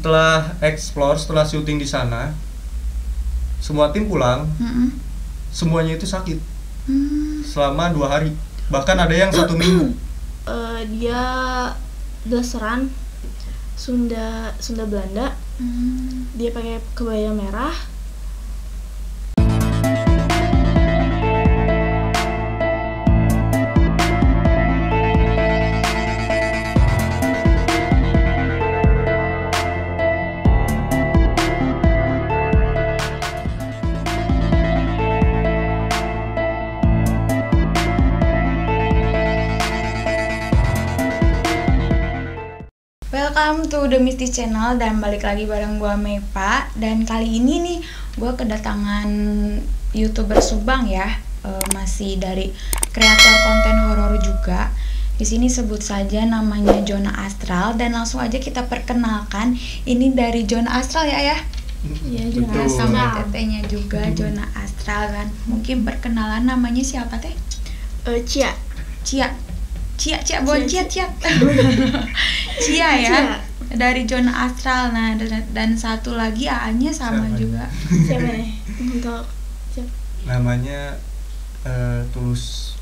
setelah explore, setelah syuting di sana, semua tim pulang, semuanya itu sakit selama 2 hari, bahkan ada yang 1 minggu. Dia dasaran Sunda Belanda. Dia pakai kebaya merah. Welcome to The Misty Channel dan balik lagi bareng gua Mepa. Dan kali ini nih gua kedatangan YouTuber Subang ya, masih dari kreator konten horor juga. Di sini sebut saja namanya Zona Astral dan langsung aja kita perkenalkan. Ini dari Zona Astral ya. Iya, Nah, sama tetenya juga Zona Astral kan. Mungkin perkenalan namanya siapa teh? Cia. Cia bonciat Cia ya, dari Zona Astral. Nah, dan satu lagi AA-nya sama juga. Siapa nih? Untuk Namanya Tulus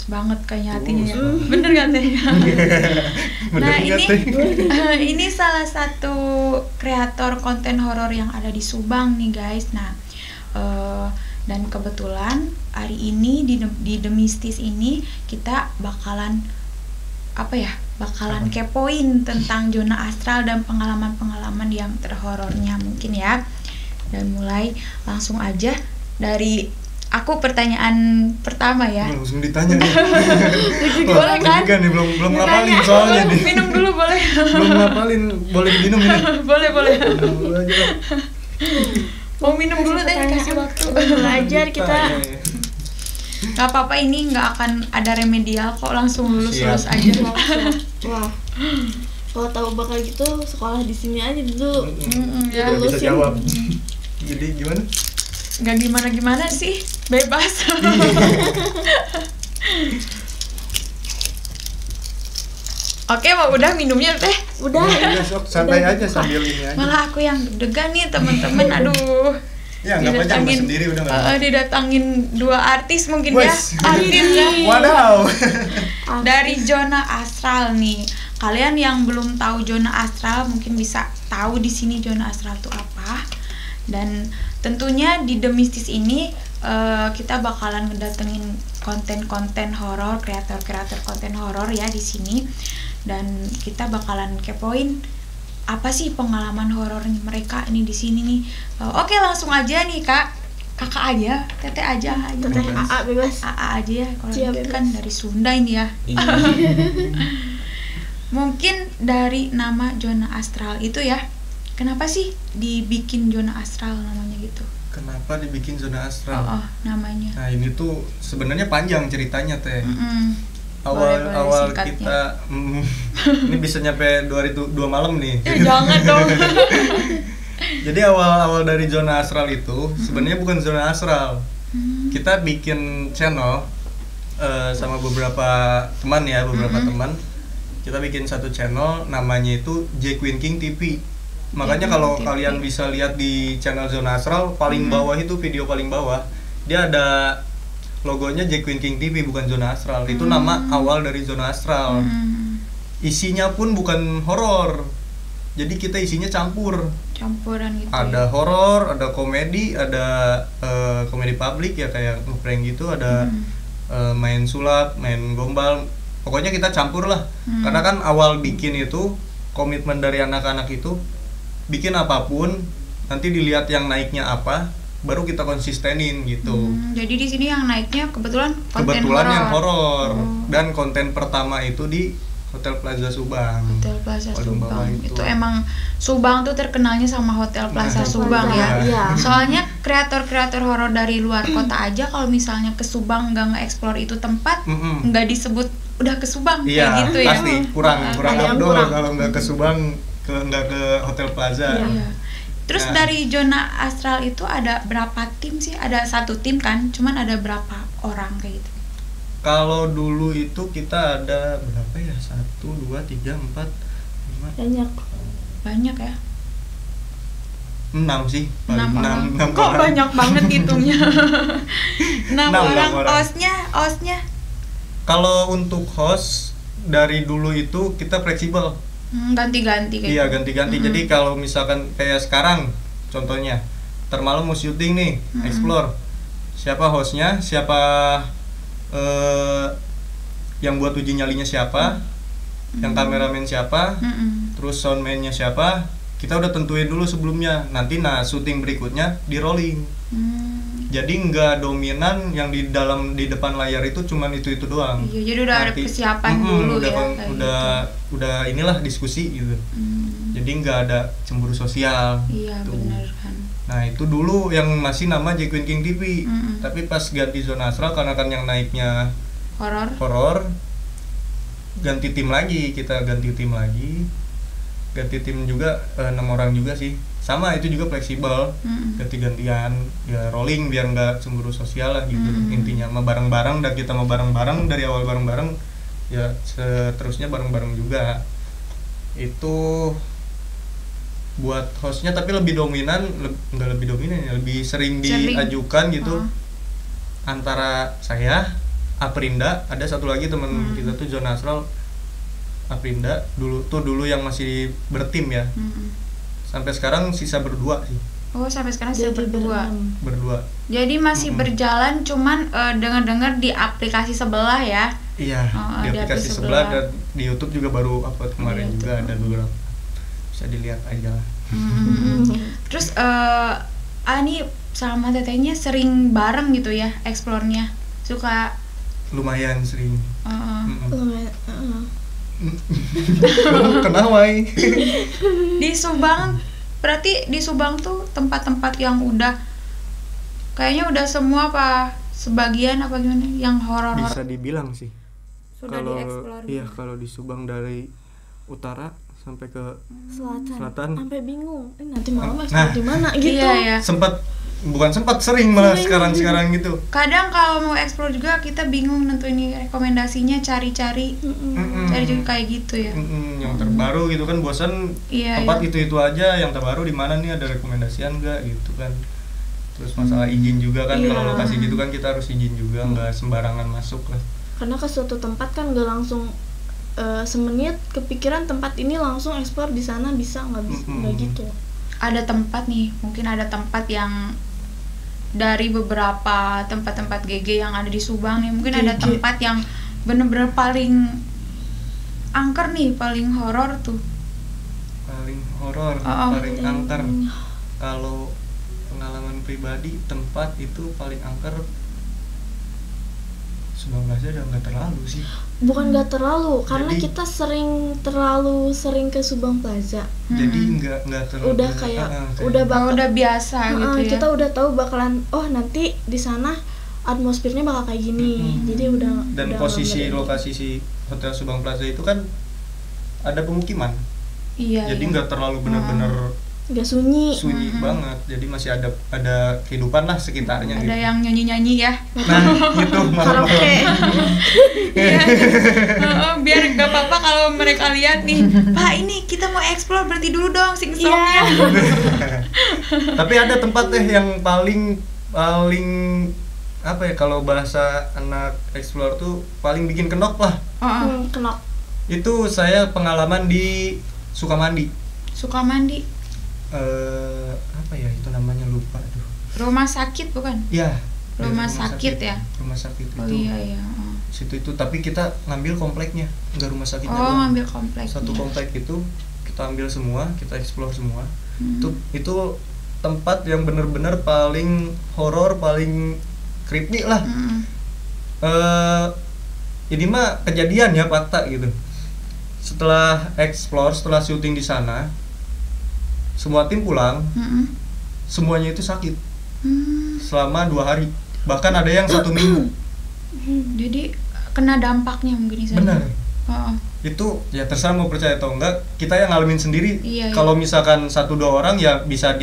banget kayaknya hatinya ya. Bener gak teh? Nah ini salah satu kreator konten horor yang ada di Subang nih guys. Nah dan kebetulan hari ini di The Mistis ini kita bakalan kepoin tentang Zona Astral dan pengalaman-pengalaman yang terhorornya mungkin ya. Dan mulai langsung aja dari aku, pertanyaan pertama ya. Langsung ditanya nih. Boleh kan? Nih, belum ngapalin soalnya nih. Minum dulu boleh. Belum ngapalin, boleh diminum ini. boleh. Minum dulu aja. Mau minum dulu deh, kasih waktu. belajar kita. Gak apa-apa, ini gak akan ada remedial kok, langsung lulus aja. Wah. Kalau tahu bakal gitu sekolah di sini aja dulu. Ya, bisa jawab. Jadi gimana? Gak gimana sih, bebas. Oke, mau udah minumnya teh? Udah. Sok santai aja sambil ini aja. Malah aku yang deg-degan nih teman-teman. Aduh. Ya nggak apa-apa, sendiri udah nggak. Didatangin 2 artis mungkin ya. Artis ya. Wadaw. Dari Zona Astral nih. Kalian yang belum tahu Zona Astral mungkin bisa tahu di sini Zona Astral itu apa. Dan tentunya di The Mistis ini kita bakalan ngedatengin konten-konten horor, kreator-kreator konten horor ya di sini. Dan kita bakalan kepoin apa sih pengalaman horor mereka ini di sini nih. Oke, langsung aja nih kakak aja, teteh aja. Teteh AA bebas. AA aja ya, kalau bebas. kan dari Sunda ini ya. Mungkin dari nama Zona Astral itu ya, kenapa sih dibikin Zona Astral namanya gitu? Kenapa dibikin Zona Astral? Namanya. Nah ini tuh sebenarnya panjang ceritanya teh. Awal kita ini bisa nyampe 2 malam nih. Jangan dong. Jadi awal dari Zona Astral itu sebenarnya bukan Zona Astral. Kita bikin channel sama beberapa teman ya, teman. Kita bikin satu channel namanya itu J Queen King TV. Makanya kalau kalian bisa lihat di channel Zona Astral paling bawah itu, video paling bawah, dia ada logonya J Queen King TV, bukan Zona Astral. Itu nama awal dari Zona Astral. Isinya pun bukan horor. Jadi kita isinya campuran gitu. Ada horor, ada komedi, ada komedi publik ya kayak ngeprank gitu, ada main sulap, main gombal. Pokoknya kita campur lah. Karena kan awal bikin itu komitmen dari anak-anak itu bikin apapun, nanti dilihat yang naiknya apa, baru kita konsistenin gitu. Jadi di sini yang naiknya kebetulan yang horor. Dan konten pertama itu di Hotel Plaza Subang. Hotel Plaza Subang. Itu emang Subang tuh terkenalnya sama Hotel Plaza Subang ya. Soalnya kreator-kreator horor dari luar kota aja kalau misalnya ke Subang nggak nge-explore itu tempat, nggak disebut udah ke Subang kayak gitu ya. Pasti kurang abdol kalau nggak ke Subang, nggak ke Hotel Plaza. Terus dari Zona Astral itu ada berapa tim sih? Ada 1 tim kan? Cuman ada berapa orang kayak gitu? Kalau dulu itu kita ada berapa ya? 1, 2, 3, 4, 5. Banyak. Banyak ya. 6 sih, 6 paling orang. 6 Kok orang. banyak banget hitungnya. 6 orang. orang. Hostnya Kalau untuk host dari dulu itu kita fleksibel. ganti-ganti kayak Iya, gitu. ganti-ganti. Jadi kalau misalkan kayak sekarang contohnya termalam mau syuting nih, explore. Siapa hostnya, siapa yang buat uji nyalinya siapa, yang kameramen siapa, terus soundman-nya siapa, kita udah tentuin dulu sebelumnya. Nanti syuting berikutnya di rolling. Jadi nggak dominan yang di depan layar itu cuman itu doang. Iya, jadi udah ada persiapan dulu udah, ya. Kayak udah inilah diskusi gitu. Jadi nggak ada cemburu sosial. Iya, tuh. benar kan. Nah itu dulu yang masih nama Jqueen King TV. Tapi pas ganti Zona Astral karena kan yang naiknya horor, ganti tim lagi, kita ganti tim lagi. Ganti tim juga 6 orang juga sih. Sama itu juga fleksibel, ganti-gantian ya rolling biar nggak cemburu sosial lah gitu. Intinya mau bareng-bareng, dan kita mau bareng-bareng dari awal bareng-bareng ya seterusnya bareng-bareng juga. Itu buat hostnya, tapi lebih dominan, nggak lebih dominan ya, lebih sering diajukan gitu antara saya, Aprinda, ada satu lagi teman kita tuh Zona Astral, Aprinda dulu yang masih bertim ya. Sampai sekarang sisa berdua sih. Oh, sampai sekarang Jadi sudah berdua. Jadi masih berjalan, cuman dengar-dengar di aplikasi sebelah ya. Iya, di aplikasi sebelah dan di YouTube juga baru upload kemarin juga ada beberapa. Bisa dilihat aja lah. Terus ini sama tetehnya sering bareng gitu ya explore-nya. Suka lumayan sering. Kenapa? Di Subang, berarti di Subang tuh tempat-tempat yang udah kayaknya udah semua apa sebagian apa gimana yang horor? Bisa dibilang sih. Sudah dieksplor. Iya, kalau di Subang dari utara sampai ke selatan. Sampai bingung. Nanti malam explore di mana gitu. Iya. Sempat sering malah sekarang gitu. Kadang kalau mau explore juga kita bingung nentuin rekomendasinya, cari-cari kayak gitu ya. Yang terbaru gitu kan, bosan tempat itu aja, yang terbaru di mana nih, ada rekomendasian enggak gitu kan. Terus masalah izin juga kan, kalau lokasi gitu kan kita harus izin juga, nggak sembarangan masuk lah. Karena ke suatu tempat kan nggak langsung semenit kepikiran tempat ini langsung explore di sana bisa nggak gitu. Ada tempat nih, mungkin ada tempat yang dari beberapa tempat-tempat GG yang ada di Subang nih, mungkin ada tempat yang bener-bener paling angker nih, paling horor tuh. Paling horor, paling angker. Kalau pengalaman pribadi, tempat itu paling angker Subang Plaza udah nggak terlalu sih. Bukan nggak terlalu, karena kita terlalu sering ke Subang Plaza. Jadi nggak terlalu. Udah kayak udah biasa gitu ya. Kita udah tahu bakalan nanti di sana atmosfernya bakal kayak gini. Jadi udah. Dan posisi lokasi si Hotel Subang Plaza itu kan ada pemukiman. Iya. Jadi nggak terlalu benar-benar nggak sunyi banget, jadi masih ada kehidupan lah sekitarnya. Ada gitu. yang nyanyi ya. Nah itu karaoke. Iya. Biar nggak apa-apa kalau mereka lihat nih, Pak ini kita mau explore, berarti dulu dong sing songnya. Tapi ada tempat yang paling apa ya, kalau bahasa anak explore tuh paling bikin kenok lah. Kenok. Itu saya pengalaman di Sukamandi. Apa ya itu namanya, lupa tuh. Rumah sakit bukan? Iya. Rumah sakit ya. Rumah sakit itu. Oh iya. Situ itu, tapi kita ngambil kompleknya, enggak rumah sakitnya. Ngambil kompleknya. Satu komplek itu kita ambil semua, kita explore semua. Itu tempat yang benar-benar paling horor, paling creepy lah. Ini mah kejadian ya, fakta gitu. Setelah explore, setelah syuting di sana, semua tim pulang, semuanya itu sakit selama 2 hari, bahkan ada yang 1 minggu. Jadi kena dampaknya mungkin di sana. Benar. Itu ya terserah mau percaya atau enggak, kita yang ngalamin sendiri. Kalau misalkan 1-2 orang ya bisa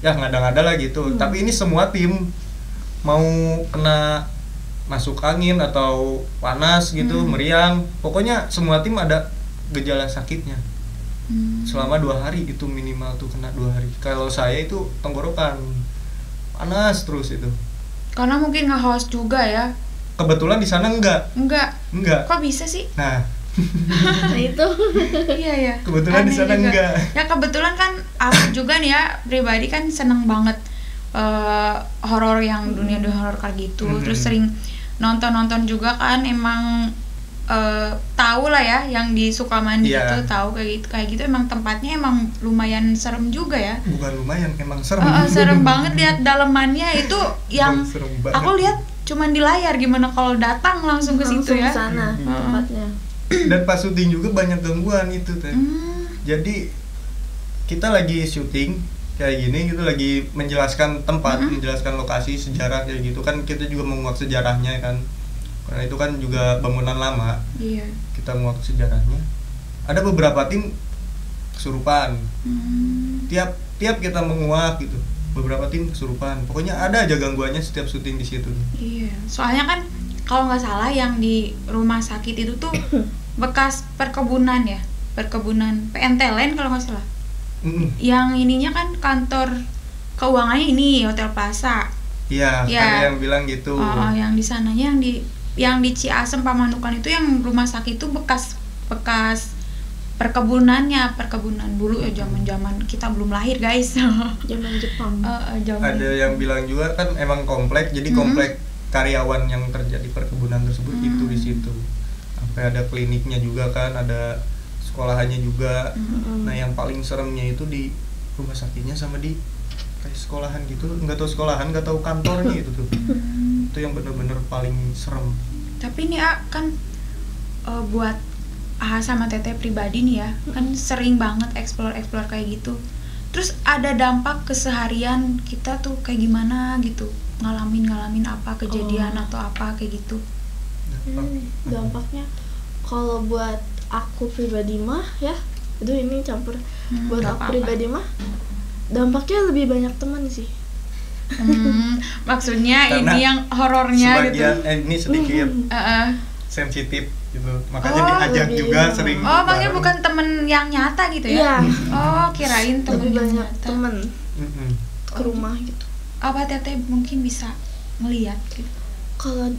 ngada-ngada lah gitu. Tapi ini semua tim mau kena masuk angin atau panas gitu, meriang, pokoknya semua tim ada gejala sakitnya. Selama 2 hari itu minimal tuh kena 2 hari. Kalau saya itu tenggorokan panas terus itu. Karena mungkin nge-host juga ya. Kebetulan di sana enggak. Kok bisa sih? Nah, Nah itu Iya ya. kebetulan di Aneh sana juga. enggak. Ya kebetulan kan aku juga nih ya pribadi kan seneng banget horor yang dunia horor kayak gitu. Terus sering nonton juga kan, emang tahu lah ya yang di Sukamandi itu tahu kayak gitu emang tempatnya emang lumayan serem juga ya. Bukan lumayan, emang serem. Serem banget lihat dalamannya itu yang Serem banget. aku lihat cuman di layar, gimana kalau datang langsung ke situ ya. sana tempatnya. Dan pas syuting juga banyak gangguan itu teh. Jadi kita lagi syuting kayak gini gitu, lagi menjelaskan tempat, menjelaskan lokasi, sejarah kayak gitu kan, kita juga menguak sejarahnya kan. Karena itu kan juga bangunan lama. Iya. Kita menguak sejarahnya. Ada beberapa tim kesurupan. Tiap kita menguak gitu, beberapa tim kesurupan. Pokoknya ada aja gangguannya setiap syuting di situ. Iya. Soalnya kan kalau nggak salah yang di rumah sakit itu tuh bekas perkebunan ya, perkebunan PNTLN kalau nggak salah. Yang ininya kan kantor keuangannya ini Hotel Plaza. Iya, ada yang bilang gitu. Yang di sananya yang di Ciasem Pamanukan itu yang rumah sakit itu bekas perkebunan dulu ya, zaman kita belum lahir guys. Zaman Jepang. Ada yang bilang juga kan emang komplek, jadi komplek karyawan yang kerja di perkebunan tersebut itu di situ. Sampai ada kliniknya juga kan, ada sekolahannya juga. Nah yang paling seremnya itu di rumah sakitnya sama di kayak sekolahan gitu, nggak tahu sekolahan, nggak tahu kantornya itu tuh. Itu yang bener-bener paling serem. Tapi ini kan buat sama Teteh pribadi nih ya, kan sering banget explore kayak gitu. Terus ada dampak keseharian kita tuh kayak gimana gitu, ngalamin apa kejadian atau apa kayak gitu. Dampaknya kalau buat aku pribadi mah ya, itu ini campur. Buat aku pribadi mah dampaknya lebih banyak teman sih. Maksudnya Karena ini yang horornya sebagian, gitu. ini sedikit sensitif gitu, makanya diajak juga sering. Makanya bukan temen yang nyata gitu ya? Iya. Kirain temen lebih yang banyak nyata. temen ke rumah gitu. Apa Teteh mungkin bisa ngelihat gitu? Kalau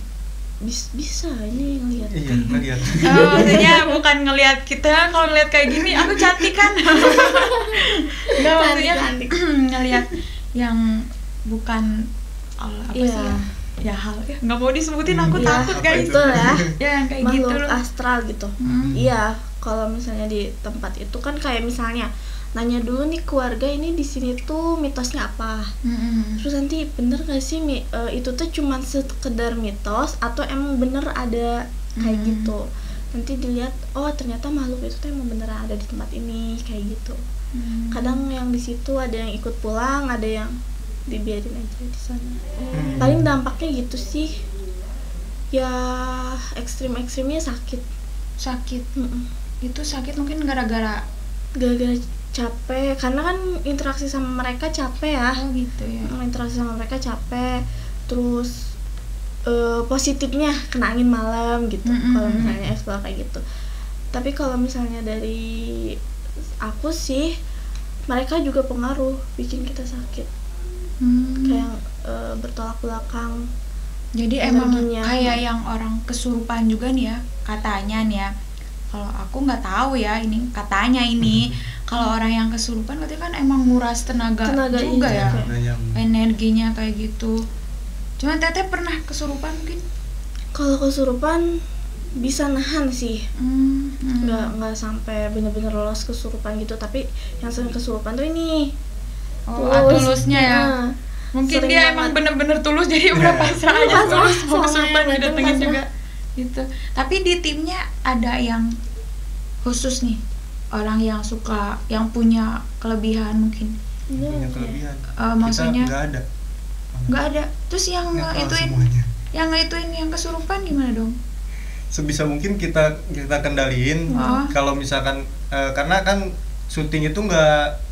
bisa ini ngelihat. Iya, ngelihat. Maksudnya bukan ngelihat kita, kalau ngelihat kayak gini aku cantik kan? Enggak, maksudnya ngelihat yang bukan apa sih ya hal ya nggak mau disebutin, aku takut guys. Betul ya. Ya yang kayak Makhluk gitu loh. astral gitu. Iya, kalau misalnya di tempat itu kan kayak misalnya nanya dulu nih keluarga ini di sini tuh mitosnya apa. Terus nanti bener gak sih itu tuh cuman sekedar mitos atau emang bener ada kayak gitu. Nanti dilihat, oh ternyata makhluk itu tuh emang bener ada di tempat ini kayak gitu. Kadang yang di situ ada yang ikut pulang, ada yang dibiarin aja di sana. Paling dampaknya gitu sih. Ya ekstrimnya sakit. Itu sakit mungkin gara-gara capek, karena kan interaksi sama mereka capek ya. Gitu ya. Interaksi sama mereka capek. Terus positifnya kena angin malam gitu. Kalau misalnya explore kayak gitu. Tapi kalau misalnya dari aku sih, mereka juga pengaruh bikin kita sakit. Kayak bertolak belakang. Jadi emang kayak yang orang kesurupan juga nih ya, katanya nih ya. Kalau aku nggak tahu ya, ini katanya ini kalau orang yang kesurupan katanya kan emang nguras tenaga juga ya, energinya kayak gitu. Cuman Teteh pernah kesurupan mungkin? Kalau kesurupan bisa nahan sih, nggak sampai bener-bener lolos kesurupan gitu. Tapi yang sering kesurupan tuh ini tulusnya ya. Mungkin dia emang bener-bener tulus, jadi udah pasrah aja tulus mau kesurupan didatengin juga gitu. Tapi di timnya ada yang khusus nih, orang yang suka, yang punya kelebihan mungkin. Punya kelebihan. Maksudnya nggak ada. Terus yang ngituin yang kesurupan gimana dong? Sebisa mungkin kita kendaliin. Kalau misalkan karena kan syuting itu nggak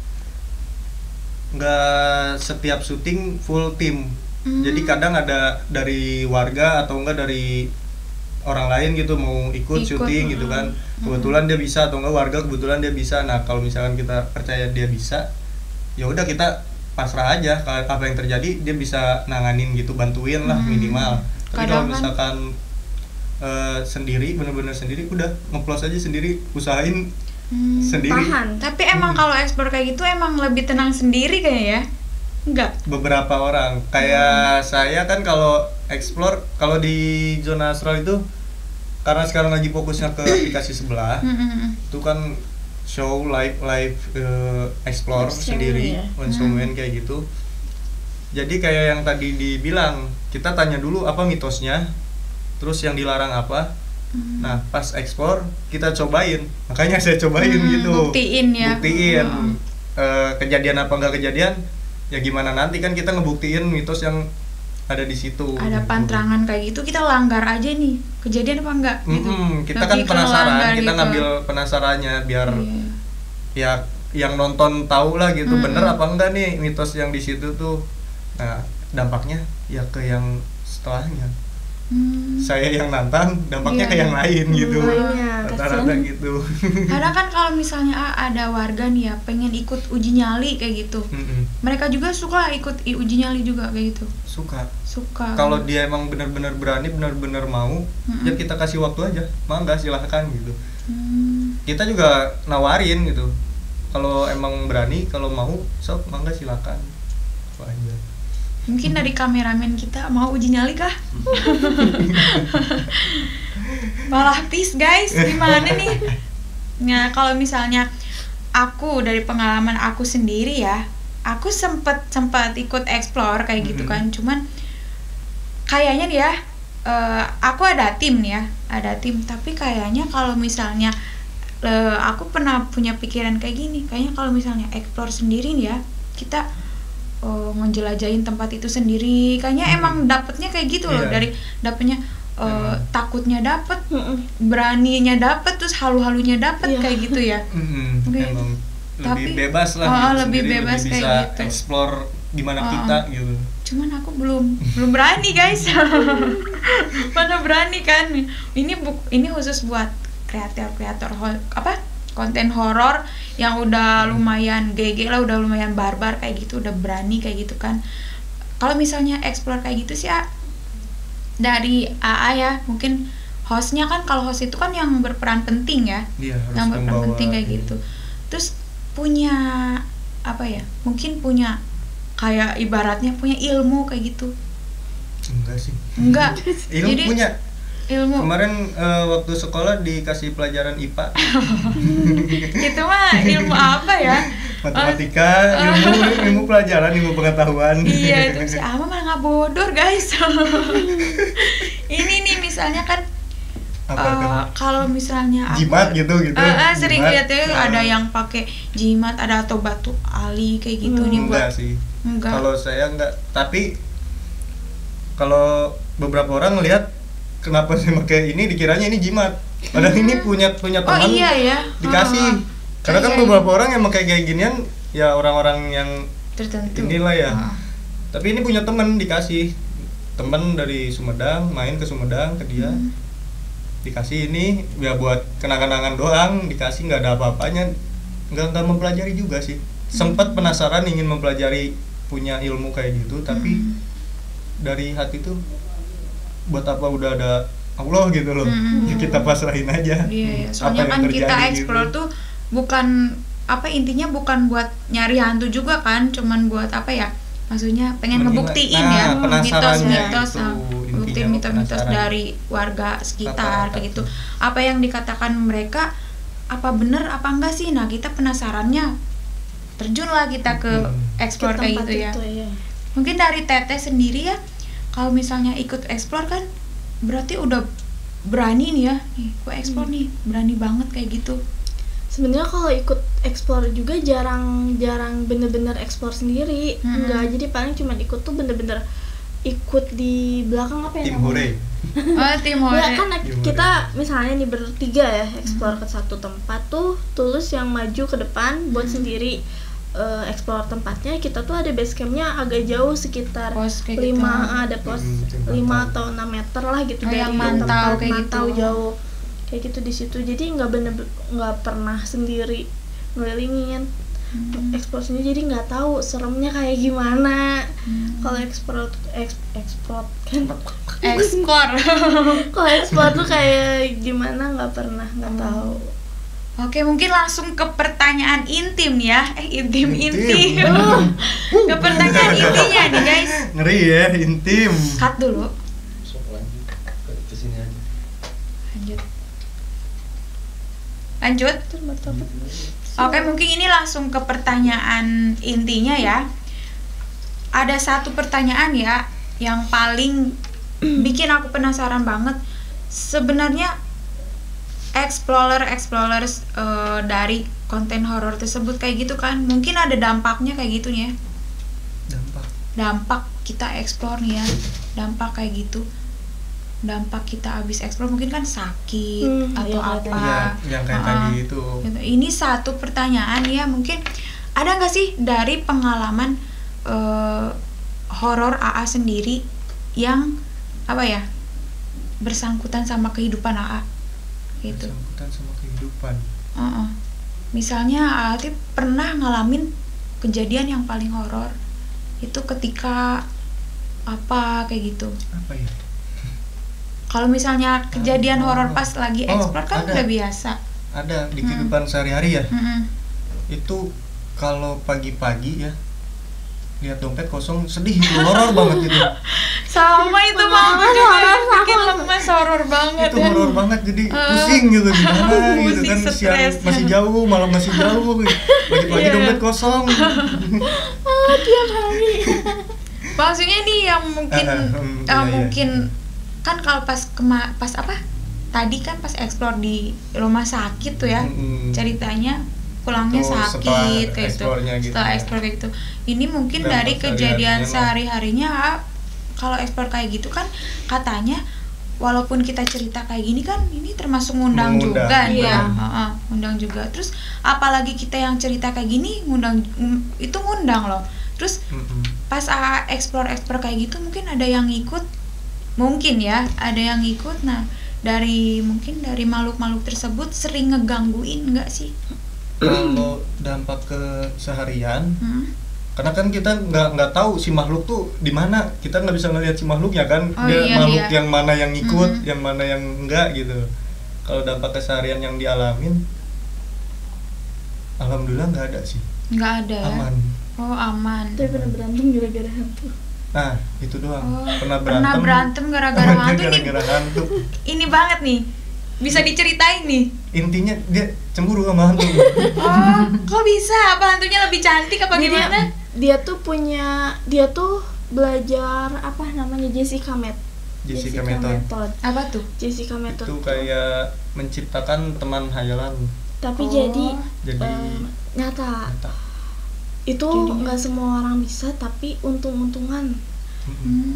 setiap syuting full tim. Jadi kadang ada dari warga atau enggak dari orang lain gitu mau ikut syuting gitu kan, kebetulan dia bisa atau enggak warga kebetulan dia bisa. Nah kalau misalkan kita percaya dia bisa, ya udah kita pasrah aja, apa yang terjadi dia bisa nanganin gitu, bantuin lah minimal. Tapi kalau misalkan sendiri, bener-bener sendiri, udah ngeplos aja sendiri, usahain sendiri. Tahan. Tapi emang kalau explore kayak gitu emang lebih tenang sendiri kayaknya ya? Enggak? Beberapa orang kayak saya kan kalau explore, kalau di zona astral itu karena sekarang lagi fokusnya ke aplikasi sebelah, itu kan show live explore sendiri, one man kayak gitu. Jadi kayak yang tadi dibilang, kita tanya dulu apa mitosnya, terus yang dilarang apa. Nah pas explore kita cobain, makanya saya cobain gitu. Buktiin ya. Buktiin kejadian apa enggak kejadian, ya gimana nanti kan kita ngebuktiin mitos yang ada di situ. Ada pantrangan kayak gitu, kita langgar aja nih, kejadian apa enggak gitu. Kita kan penasaran, kita ngambil penasarannya biar ya yang nonton tahu lah gitu, bener apa enggak nih mitos yang di situ tuh. Nah dampaknya ya ke yang setelahnya. Saya yang nantang, dampaknya ke yang lain gitu. Rata-rata gitu. Kadang kan kalau misalnya ada warga nih ya pengen ikut uji nyali kayak gitu, mereka juga suka ikut uji nyali juga kayak gitu. Suka. Kalau dia emang benar-benar berani, benar-benar mau, ya kita kasih waktu aja, mangga silahkan gitu. Kita juga nawarin gitu, kalau emang berani, kalau mau, sok mangga silakan. Itu aja. Mungkin dari kameramen kita mau uji nyali kah? Malah peace guys, gimana nih? Nah kalau misalnya aku dari pengalaman aku sendiri ya, aku sempat ikut explore kayak gitu kan, cuman kayaknya nih ya, aku ada tim nih ya, tapi kayaknya kalau misalnya aku pernah punya pikiran kayak gini, kayaknya kalau misalnya explore sendiri nih ya, kita ngejelajahin tempat itu sendiri, kayaknya emang dapetnya kayak gitu loh, dari dapetnya takutnya dapet, beraninya dapet, terus halu-halunya dapet kayak gitu ya. Emang lebih bebas lah, lebih bebas lebih kayak bisa gitu. explore gimana kita gitu. Cuman aku belum berani guys. Mana berani kan? Ini khusus buat kreator konten horor yang udah lumayan GG lah, udah lumayan barbar kayak gitu, udah berani kayak gitu kan. Kalau misalnya explore kayak gitu sih dari AA ya, mungkin hostnya kan, kalau host itu kan yang berperan penting ya, yang berperan penting kayak gitu. Terus punya apa ya, mungkin punya kayak ibaratnya punya ilmu kayak gitu. Enggak ilmu jadi, punya ilmu. Kemarin waktu sekolah dikasih pelajaran IPA. Itu mah ilmu apa ya? Matematika, ilmu pelajaran, ilmu pengetahuan. Iya, itu si Ama malah nggak bodor guys. Ini nih misalnya kan, kalau misalnya aku, jimat gitu. Sering lihat ya ada yang pakai jimat, ada atau batu ali kayak gitu nih buat. Enggak sih. Kalau saya enggak, tapi kalau beberapa orang ngelihat kenapa sih pakai ini, dikiranya ini jimat. Padahal ini punya teman ya? dikasih. Karena kan beberapa orang yang pakai kayak ginian ya orang-orang yang tertentu. Inilah ya. Tapi ini punya teman, dikasih. Teman dari Sumedang, main ke Sumedang ke dia. Dikasih ini ya buat kenang-kenangan doang, dikasih, nggak ada apa-apanya, nggak mempelajari juga sih. Sempat penasaran ingin mempelajari, punya ilmu kayak gitu, tapi dari hati tuh buat apa, udah ada Allah gitu loh. Ya kita pasrahin aja. Iya, soalnya kan kita explore gitu tuh bukan apa, intinya bukan buat nyari hantu juga kan, cuman buat apa ya, maksudnya pengen ngebuktiin ya mitos-mitos, buktiin mitos-mitos dari warga sekitar kayak gitu. Apa yang dikatakan mereka apa bener apa enggak sih? Nah kita penasarannya, terjunlah kita ke explore kayak gitu ya. Mungkin dari Teteh sendiri ya, kalau misalnya ikut explore kan berarti udah berani nih ya, gue explore nih, berani banget kayak gitu. Sebenarnya kalau ikut explore juga jarang bener-bener explore sendiri. Enggak, jadi paling cuma ikut tuh bener-bener ikut di belakang apa ya namanya? Tim hore. Ya kan kita misalnya nih bertiga ya explore ke satu tempat tuh, Tulus yang maju ke depan buat sendiri explore tempatnya, kita tuh ada base campnya agak jauh sekitar Pos kayak 5 gitu. Ada pos tim 5 pantau. atau 6 meter lah gitu Oh, dari yang mantau tempat kayak mantau gitu. jauh kayak gitu di situ. Jadi nggak pernah sendiri ngelilingin explore sendiri, jadi nggak tahu seremnya kayak gimana. Kalau explore kan Explore. kalau explore tuh kayak gimana nggak tahu. Oke, mungkin langsung ke pertanyaan intim ya. Intim. Intim. Ke pertanyaan intinya nih guys. Ngeri ya, intim. Cut dulu. Sok lanjut ke sini aja. Lanjut. Oke, mungkin ini langsung ke pertanyaan intinya ya. Ada satu pertanyaan ya yang paling bikin aku penasaran banget. Sebenarnya explorers dari konten horor tersebut kayak gitu kan, mungkin ada dampaknya kayak gitu nih ya. Dampak kita explore nih ya, dampak kayak gitu. Dampak kita habis explore mungkin kan sakit atau iya, apa. Yang kayak tadi itu. Gitu. Ini satu pertanyaan ya, mungkin ada nggak sih dari pengalaman horor AA sendiri yang apa ya, bersangkutan sama kehidupan AA gitu. Bersangkutan sama kehidupan. Misalnya AA pernah ngalamin kejadian yang paling horor itu ketika apa kayak gitu. Apa ya? Kalau misalnya kejadian horor pas lagi explore kan ada. udah biasa. Ada di kehidupan sehari-hari ya. Mm-mm. Itu kalau pagi-pagi ya lihat dompet kosong, sedih itu, horor banget itu. Sama itu banget juga bikin lemes, horor banget Itu ya. horor banget, jadi pusing gitu gimana gitu Pusing, kan, siang stres. masih jauh, malam masih jauh, pagi-pagi Iya. dompet kosong. Tiap hari. Maksudnya nih yang mungkin Iya. mungkin kan kalau pas pas apa? Tadi kan pas explore di rumah sakit tuh ya. Ceritanya pulangnya Tuh, setelah sakit kayak gitu. explore-nya gitu. Setelah explore kayak gitu. Ini mungkin Dan dari pas kejadian sehari-harinya sehari-harinya kalau explore kayak gitu kan katanya walaupun kita cerita kayak gini kan ini termasuk ngundang Mengundang, juga nih ya. iya. Ngundang juga. Terus apalagi kita yang cerita kayak gini itu ngundang loh. Terus pas explore kayak gitu mungkin ada yang ikut, mungkin ya ada yang ikut. Nah mungkin dari makhluk-makhluk tersebut sering ngegangguin nggak sih? Kalau dampak ke seharian, karena kan kita nggak tahu si makhluk tuh di mana, kita nggak bisa ngelihat si makhluknya kan. Oh, Dia iya, makhluk iya. yang mana yang ikut, yang mana yang enggak gitu. Kalau dampak keseharian yang dialamin, alhamdulillah nggak ada sih, Nggak ada ya? aman. Oh aman. Tapi pernah berantem gara-gara hantu. Nah itu doang. Oh, Pernah pernah berantem gara-gara Amannya hantu nih. gara-gara hantu. Ini banget nih, bisa diceritain nih. Intinya dia cemburu sama hantu. Oh, kok bisa? Apa hantunya lebih cantik apa Jadi gimana? dia tuh belajar apa namanya Jessica Method. Apa tuh? Jessica Method Itu tuh. kayak menciptakan teman hayalan. Tapi Oh. jadi Jadi nyata. nyata. Itu Jadinya. nggak semua orang bisa, tapi untung-untungan.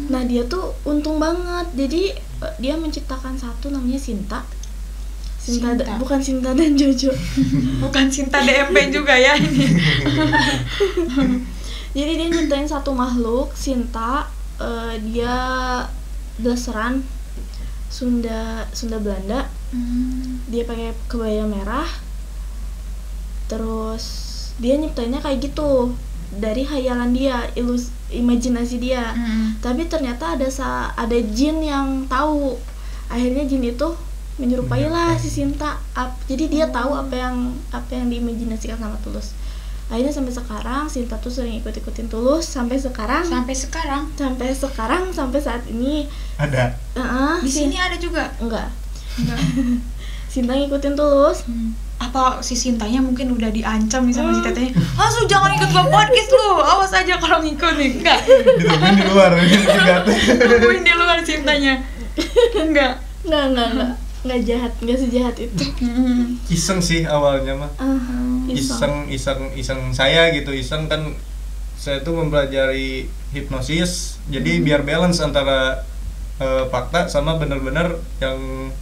Nah dia tuh untung banget. Jadi dia menciptakan satu namanya Sinta. Sinta. Bukan Sinta dan Jojo. Bukan Sinta DMP juga ya ini. Jadi dia nyiptain satu makhluk Sinta. Dia blasteran Sunda Belanda. Dia pakai kebaya merah. Terus dia nyiptainnya kayak gitu dari hayalan dia, imajinasi dia. Tapi ternyata ada jin yang tahu. Akhirnya jin itu menyerupai lah si Sinta. Jadi dia tahu apa yang diimajinasikan sama Tulus. Akhirnya sampai sekarang Sinta tuh sering ikut-ikutin Tulus sampai sekarang. Sampai saat ini Ada. Di sini ada juga. enggak. Sinta ngikutin Tulus. Apa si Sintanya mungkin udah diancam nih sama si tetenya, langsung jangan ikut gua podcast lu, awas aja kalau ngikut nih. Enggak, Ditungguin di luar, tungguin di luar Sintanya. Enggak. Nggak jahat, nggak sejahat itu. Iseng sih awalnya mah. Iseng. Iseng saya gitu. Iseng kan saya tuh mempelajari hipnosis. Jadi biar balance antara fakta sama benar-benar yang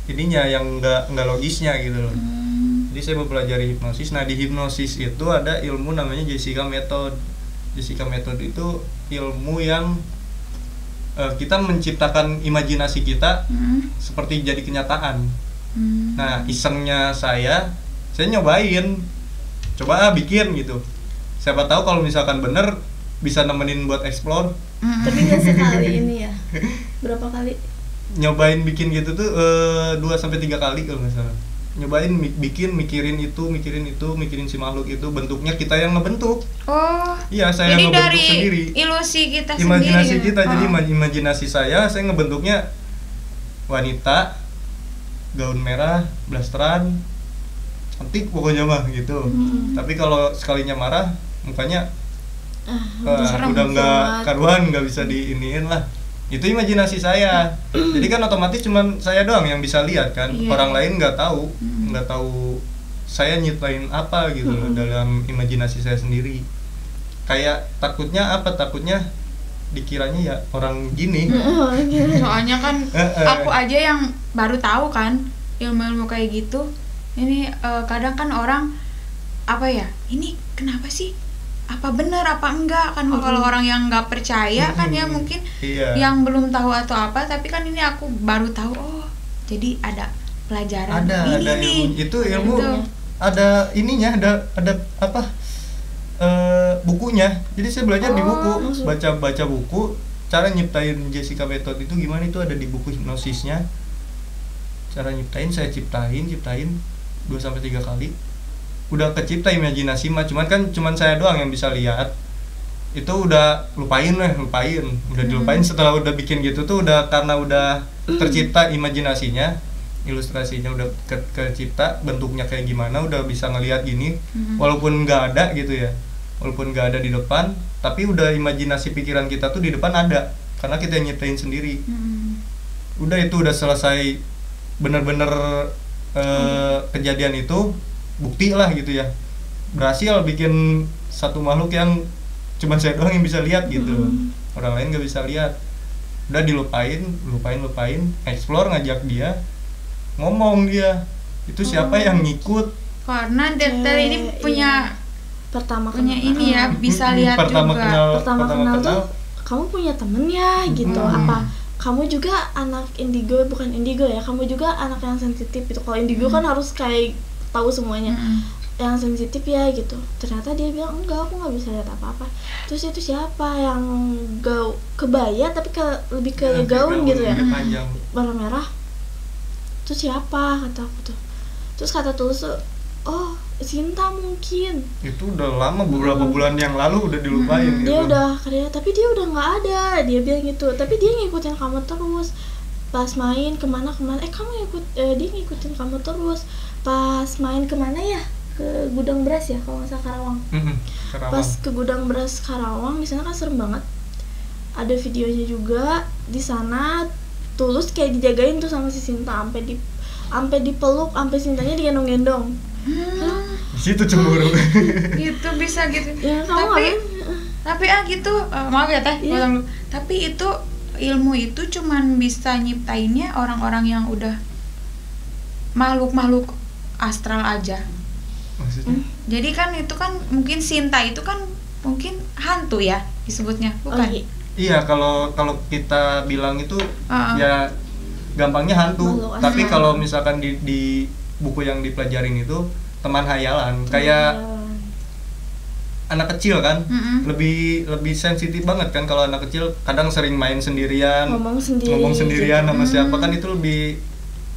ininya, yang nggak logisnya gitu loh. Jadi saya mempelajari hipnosis. Nah, di hipnosis itu ada ilmu namanya Jessica Method. Jessica Method itu ilmu yang kita menciptakan imajinasi kita seperti jadi kenyataan. Nah, isengnya saya nyobain, coba bikin gitu. Siapa tahu kalau misalkan bener bisa nemenin buat explore. Tapi nggak sekali ini ya. Berapa kali? Nyobain bikin gitu tuh 2-3 kali kalau nggak salah. Nyobain mikirin si makhluk itu, bentuknya kita yang ngebentuk. Iya, saya jadi ngebentuk dari sendiri. Ilusi kita Imajinasi sendiri. kita. Jadi imajinasi saya ngebentuknya wanita, gaun merah, blasteran, cantik pokoknya mah gitu. Tapi kalau sekalinya marah, mukanya udah nggak karuan, nggak bisa diiniin lah. Itu imajinasi saya. Jadi kan otomatis cuman saya doang yang bisa lihat kan. Orang lain nggak tahu saya nyiptain apa gitu loh dalam imajinasi saya sendiri. Kayak takutnya dikiranya ya orang gini. Soalnya kan aku aja yang baru tahu kan ilmu-ilmu kayak gitu. Ini kadang kan orang apa ya, ini kenapa sih, apa benar apa enggak kan. Kalau orang yang nggak percaya kan ya mungkin yang belum tahu atau apa, tapi kan ini aku baru tahu, jadi ada pelajaran ada nih. Itu ilmu gitu. Ada ininya, ada apa bukunya. Jadi saya belajar di buku, baca buku cara nyiptain Jessica Method itu gimana, itu ada di buku hipnosisnya. Cara nyiptain saya ciptain 2-3 kali. Udah kecipta imajinasi mah, cuman saya doang yang bisa lihat. Itu udah lupain. Udah dilupain setelah udah bikin gitu tuh, udah karena udah tercipta imajinasinya, ilustrasinya udah kecipta, bentuknya kayak gimana udah bisa ngelihat gini. Walaupun nggak ada gitu ya. Walaupun nggak ada di depan, tapi udah imajinasi pikiran kita tuh di depan ada karena kita yang nyiptain sendiri. Udah itu udah selesai bener-bener kejadian itu, bukti lah gitu ya, berhasil bikin satu makhluk yang cuman saya doang yang bisa lihat gitu. Orang lain nggak bisa lihat. Udah dilupain, explore, ngajak dia ngomong, dia itu siapa yang ngikut, karena Deta ini punya pertama ini ya, bisa lihat pertama juga. Pertama kenal tuh kamu punya temen ya gitu. Apa kamu juga anak indigo, bukan indigo ya, kamu juga anak yang sensitif gitu. Kalau indigo kan harus kayak tahu semuanya. Yang sensitif ya gitu. Ternyata dia bilang enggak, aku nggak bisa lihat apa-apa. Terus itu siapa yang kebaya tapi lebih ke gaun gitu ya, warna merah. Terus siapa, kata aku tuh. Terus kata Tulus, oh Sinta mungkin. Itu udah lama, beberapa bulan yang lalu udah dilupain. Dia udah kerja, tapi dia udah nggak ada. Dia bilang gitu. Tapi dia ngikutin kamu terus. Pas main kemana, dia ngikutin kamu terus. Pas main kemana ya? Ke gudang beras ya, kalau nggak salah Karawang. Pas ke gudang beras Karawang, di sana kan serem banget. Ada videonya juga di sana. Tulus kayak dijagain tuh sama si Sinta, sampai dipeluk, sampai Sintanya digendong-gendong. Di situ cemburu. Gitu bisa gitu. Ya, tapi gitu, maaf ya Teh, tapi itu ilmu itu cuman bisa nyiptainnya orang-orang yang udah makhluk-makhluk astral aja. Maksudnya? Jadi kan itu kan mungkin Sinta itu kan mungkin hantu ya disebutnya, bukan? Iya, kalau kita bilang itu ya gampangnya hantu. Tapi kalau misalkan di buku yang dipelajarin itu teman hayalan, kayak anak kecil kan, lebih sensitif banget kan. Kalau anak kecil kadang sering main sendirian, ngomong sendirian sama siapa kan, itu lebih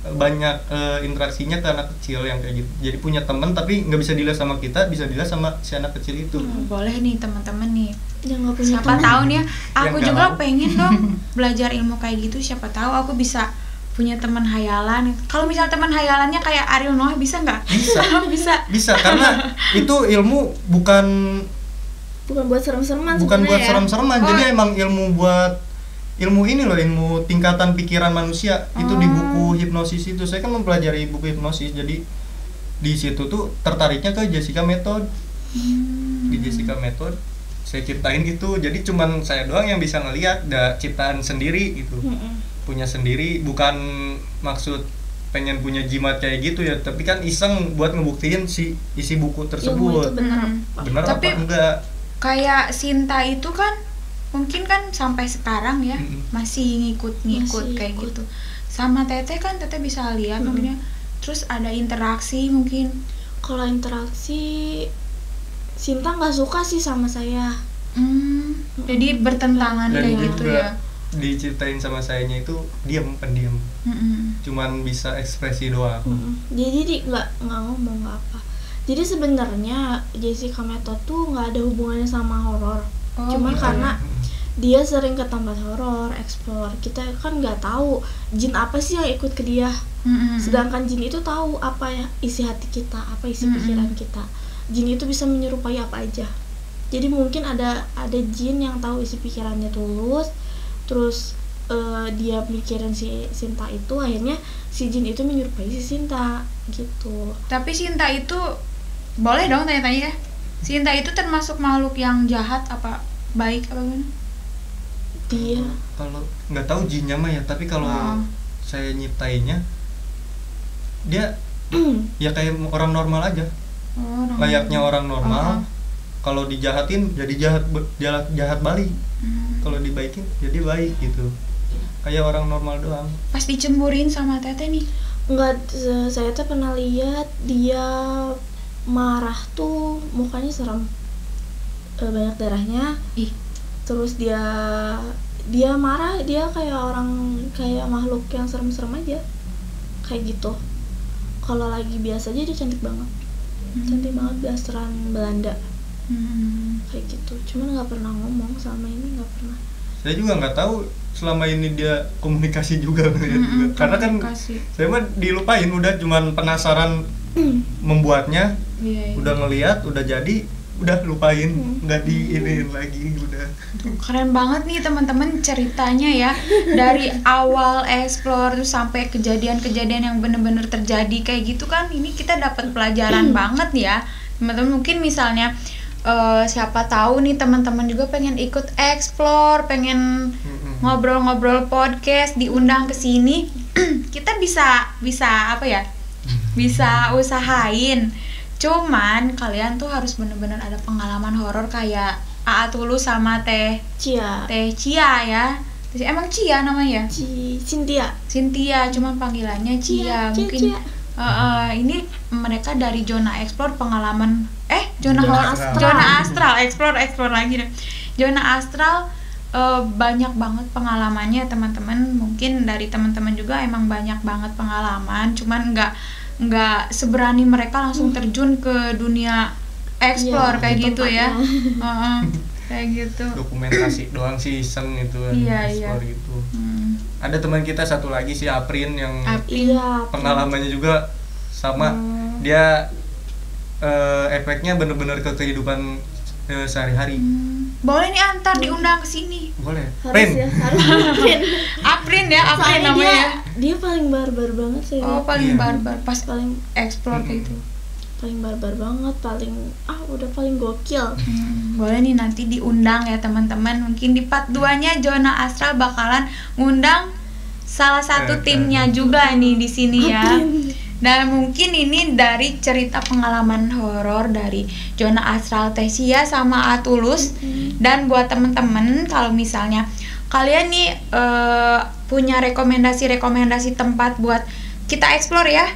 banyak interaksinya ke anak kecil yang kayak gitu. Jadi punya teman tapi nggak bisa dilihat sama kita, bisa dilihat sama si anak kecil itu. Boleh nih teman-teman nih, siapa tahu nih, aku juga pengen dong belajar ilmu kayak gitu. Siapa tahu aku bisa punya teman hayalan. Kalau misal teman hayalannya kayak Ariel Noah, bisa nggak? Bisa karena itu ilmu bukan buat serem-sereman. Jadi emang ilmu ini loh, ilmu tingkatan pikiran manusia. Itu di buku hipnosis itu. Saya kan mempelajari buku hipnosis, jadi di situ tuh tertariknya ke Jessica Method. Di Jessica Method saya ciptain itu, jadi cuman saya doang yang bisa ngelihat, ciptaan sendiri gitu. Punya sendiri, bukan maksud pengen punya jimat kayak gitu ya, tapi kan iseng buat ngebuktiin si isi buku Ilmu tersebut itu benar. bener Tapi apa enggak. Kayak Sinta itu kan mungkin kan sampai sekarang ya masih ngikut-ngikut Masih kayak ikut. gitu. Sama Teteh kan Teteh bisa lihat maksudnya. Terus ada interaksi mungkin. Kalau interaksi, Sinta nggak suka sih sama saya. Jadi bertentangan Dan kayak dia gitu juga ya. diceritain sama sayanya itu pendiam, cuman bisa ekspresi doang. Jadi nggak ngomong nggak apa. Jadi sebenarnya Jessica Method tuh nggak ada hubungannya sama horor. Cuman gitu. karena dia sering ke tempat horor, explore. Kita kan nggak tahu jin apa sih yang ikut ke dia. Sedangkan jin itu tahu apa ya isi hati kita, apa isi pikiran kita. Jin itu bisa menyerupai apa aja. Jadi mungkin ada jin yang tahu isi pikirannya Tulus, terus dia mikirin si Sinta itu, akhirnya si jin itu menyerupai si Sinta gitu. Tapi Sinta itu boleh dong tanya-tanya ya. Sinta itu termasuk makhluk yang jahat apa baik apa gimana? Dia Kalau nggak tahu jinnya mah ya, tapi kalau saya nyiptainnya dia ya kayak orang normal aja, layaknya orang normal. Kalau dijahatin jadi jahat balik, kalau dibaikin jadi baik gitu, kayak orang normal doang. Pas dicemburin sama Teteh nih. nggak, saya tuh pernah lihat dia marah tuh mukanya serem, banyak darahnya. Terus dia marah, dia kayak makhluk yang serem-serem aja kayak gitu. Kalau lagi biasa aja dia cantik banget, cantik banget, blasteran Belanda kayak gitu. Cuman nggak pernah ngomong selama ini, nggak pernah. Saya juga nggak tahu selama ini dia komunikasi juga, karena kan saya mah dilupain, udah cuman penasaran membuatnya, udah ngelihat, udah jadi, udah lupain, nggak diinin lagi, udah. Keren banget nih teman-teman ceritanya ya, dari awal explore terus sampai kejadian-kejadian yang bener-bener terjadi kayak gitu kan. Ini kita dapat pelajaran banget ya teman-teman. Mungkin misalnya siapa tahu nih teman-teman juga pengen ikut explore, pengen ngobrol-ngobrol podcast, diundang ke sini, kita bisa apa ya? Bisa usahain. Cuman kalian tuh harus bener-bener ada pengalaman horor kayak Aa Tulus sama Teh Cia ya. Emang Cia namanya? Cynthia, cuman panggilannya Cia. Mungkin ini mereka dari zona explore pengalaman zona astral, explore lagi deh. Zona astral banyak banget pengalamannya teman-teman. Mungkin dari teman-teman juga emang banyak banget pengalaman, cuman nggak seberani mereka langsung terjun ke dunia explore kayak gitu ya. Kayak gitu. Dokumentasi doang sih, iseng itu kan, explore gitu. Ada teman kita satu lagi si Aprin yang pengalamannya juga sama. Dia efeknya bener-bener ke kehidupan sehari-hari. Boleh nih antar diundang ke sini. Boleh. Harus Aprin namanya. Dia paling barbar banget sih. Paling barbar pas paling explore kayak gitu. Paling barbar banget, udah paling gokil. Boleh nih nanti diundang ya teman-teman. Mungkin di part 2-nya Zona Astral bakalan ngundang salah satu timnya juga nih di sini ya. Dan mungkin ini dari cerita pengalaman horor dari Zona Astral Teh Cia sama Atulus. Dan buat temen-temen kalau misalnya kalian nih punya rekomendasi tempat buat kita explore ya,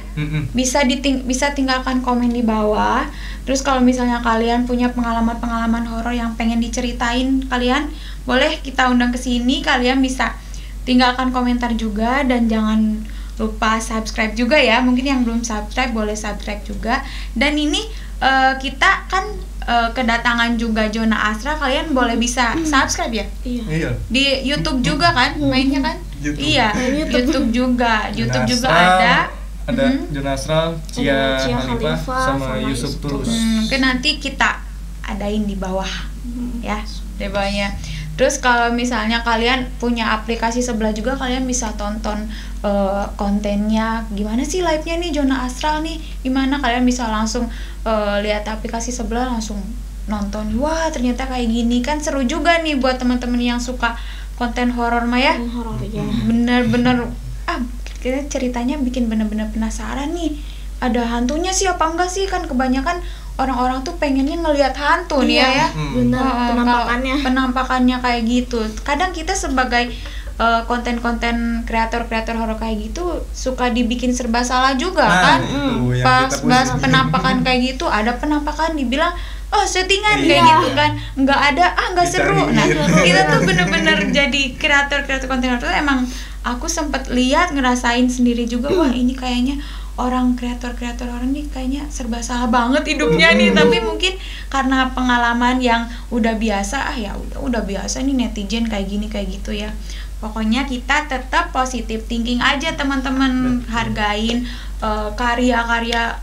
bisa tinggalkan komen di bawah. Terus kalau misalnya kalian punya pengalaman horor yang pengen diceritain kalian, boleh kita undang ke sini. Kalian bisa tinggalkan komentar juga, dan jangan lupa subscribe juga ya. Mungkin yang belum subscribe boleh subscribe juga. Dan ini kita kan kedatangan juga Zona Astral, kalian boleh bisa subscribe ya. Iya. Di YouTube juga kan mainnya kan? YouTube. Iya, YouTube juga. YouTube juga ada Zona Astral, Cia Khalifah sama Yusuf Tulus. Mungkin nanti kita adain di bawah ya, di bawahnya. Terus kalau misalnya kalian punya aplikasi sebelah juga, kalian bisa tonton kontennya gimana sih live-nya nih Zona Astral nih, gimana kalian bisa langsung lihat aplikasi sebelah, langsung nonton. Wah ternyata kayak gini kan, seru juga nih buat teman-teman yang suka konten horor mah ya. Horor ya. Bener-bener kita ceritanya bikin bener-bener penasaran nih, ada hantunya sih apa enggak sih, kan kebanyakan orang-orang tuh pengennya ngelihat hantu nih ya. Benar, penampakannya kayak gitu. Kadang kita sebagai konten-konten kreator horor kayak gitu suka dibikin serba salah juga kan. Pas bahas penampakan kayak gitu, ada penampakan dibilang oh settingan kayak gitu kan, nggak ada, nggak seru. Nah kita tuh bener-bener jadi kreator konten horor. Emang aku sempet lihat, ngerasain sendiri juga, wah ini kayaknya orang kreator horor nih kayaknya serba salah banget hidupnya nih. Tapi mungkin karena pengalaman yang udah biasa, ya udah biasa nih netizen kayak gini kayak gitu ya. Pokoknya kita tetap positive thinking aja teman-teman, hargain karya-karya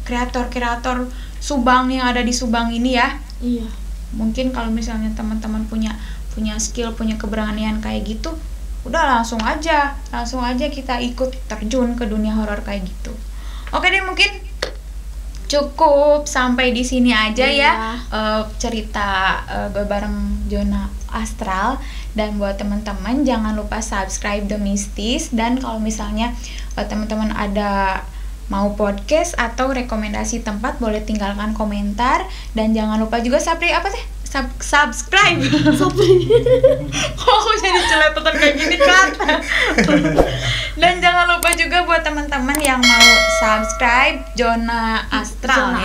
kreator Subang yang ada di Subang ini ya. Iya. Mungkin kalau misalnya teman-teman punya skill, punya keberanian kayak gitu, udah langsung aja kita ikut terjun ke dunia horor kayak gitu. Oke deh, mungkin cukup sampai di sini aja ya cerita gue bareng Zona Astral. Dan buat teman-teman jangan lupa subscribe The Mistis, dan kalau misalnya teman-teman ada mau podcast atau rekomendasi tempat boleh tinggalkan komentar, dan jangan lupa juga subscribe. Oh jadi celetutan kayak gini kan. Dan jangan lupa juga buat teman-teman yang mau subscribe Zona Astral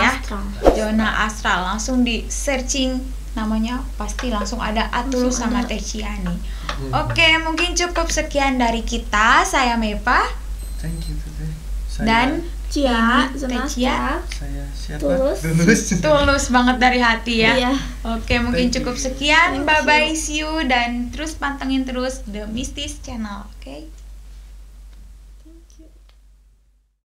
Zona Astral, langsung di searching namanya, pasti langsung ada Atulus sama Teh Ciani. Oke, mungkin cukup sekian dari kita. Saya Mepa. Thank you Teh. Dan Cia, Teh Cia. Saya siapa? Tulus banget dari hati ya. Iya. Oke, mungkin cukup sekian. Bye bye, see you, dan terus pantengin terus The Mistis Channel. Oke.